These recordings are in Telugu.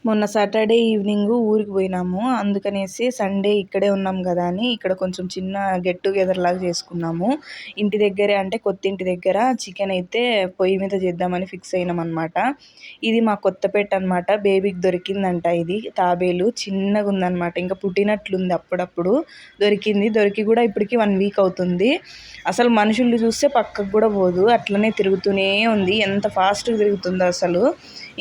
మొన్న సాటర్డే ఈవినింగ్ ఊరికి పోయినాము. అందుకనేసి సండే ఇక్కడే ఉన్నాం కదా అని ఇక్కడ కొంచెం చిన్న గెట్ టుగెదర్ లాగా చేసుకున్నాము. ఇంటి దగ్గరే అంటే కొత్త ఇంటి దగ్గర చికెన్ అయితే పొయ్యి మీద చేద్దామని ఫిక్స్ అయినాం అనమాట. ఇది మా కొత్త పెట్ అనమాట. బేబీకి దొరికిందంట. ఇది తాబేలు చిన్నగా ఉందన్నమాట. ఇంకా పుట్టినట్లుంది, అప్పుడప్పుడు దొరికింది. దొరికి కూడా ఇప్పటికి 1 వీక్ అవుతుంది. అసలు మనుషులు చూస్తే పక్కకు కూడా పోదు, అట్లనే తిరుగుతూనే ఉంది. ఎంత ఫాస్ట్గా తిరుగుతుందో అసలు.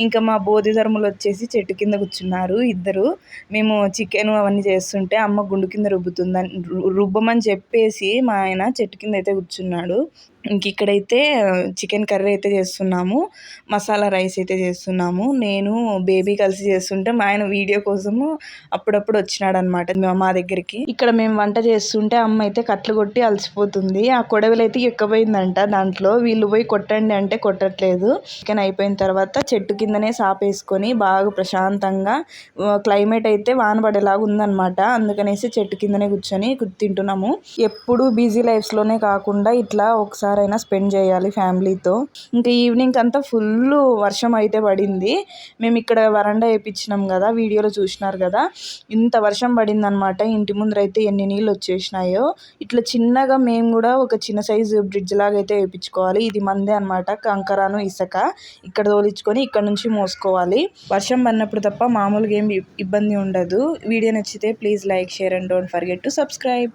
ఇంకా మా బోధిధర్ములు వచ్చేసి చెట్టు కింద కూర్చున్నారు ఇద్దరు. మేము చికెన్ అవన్నీ చేస్తుంటే అమ్మ గుండు కింద రుబ్బుతుందని రుబ్బమని చెప్పేసి మా ఆయన చెట్టు కింద అయితే కూర్చున్నాడు. ఇంక ఇక్కడైతే చికెన్ కర్రీ అయితే చేస్తున్నాము, మసాలా రైస్ అయితే చేస్తున్నాము. నేను బేబీ కలిసి చేస్తుంటే మా ఆయన వీడియో కోసము అప్పుడప్పుడు వచ్చినాడు అనమాట మా దగ్గరికి. ఇక్కడ మేము వంట చేస్తుంటే అమ్మ అయితే కట్లు కొట్టి అలసిపోతుంది. ఆ కొడవలి అయితే ఎక్కబోయిందంట. దాంట్లో వీళ్ళు పోయి కొట్టండి అంటే కొట్టట్లేదు. చికెన్ అయిపోయిన తర్వాత చెట్టు కిందనే సాపేసుకొని బాగా ప్రశాంతంగా క్లైమేట్ అయితే వాన పడేలాగా ఉందన్నమాట. అందుకనేసి చెట్టు కిందనే కూర్చొని తింటున్నాము. ఎప్పుడు బిజీ లైఫ్స్లోనే కాకుండా ఇట్లా ఒకసారైనా స్పెండ్ చేయాలి ఫ్యామిలీతో. ఇంకా ఈవినింగ్ అంతా ఫుల్ వర్షం అయితే పడింది. మేము ఇక్కడ వరండా వేయించినాం కదా, వీడియోలో చూసినారు కదా, ఇంత వర్షం పడింది అనమాట. ఇంటి ముందర అయితే ఎన్ని నీళ్ళు వచ్చేసినాయో. ఇట్లా చిన్నగా మేము కూడా ఒక చిన్న సైజు బ్రిడ్జ్ లాగా అయితే వేయించుకోవాలి. ఇది మందే అనమాట, కంకరాను ఇసుక ఇక్కడ తోలించుకొని ఇక్కడ నుంచి మోసుకోవాలి. వర్షం పడినప్పుడు తప్ప మామూలుగా ఏం ఇబ్బంది ఉండదు. వీడియో నచ్చితే please like, share and don't forget to subscribe.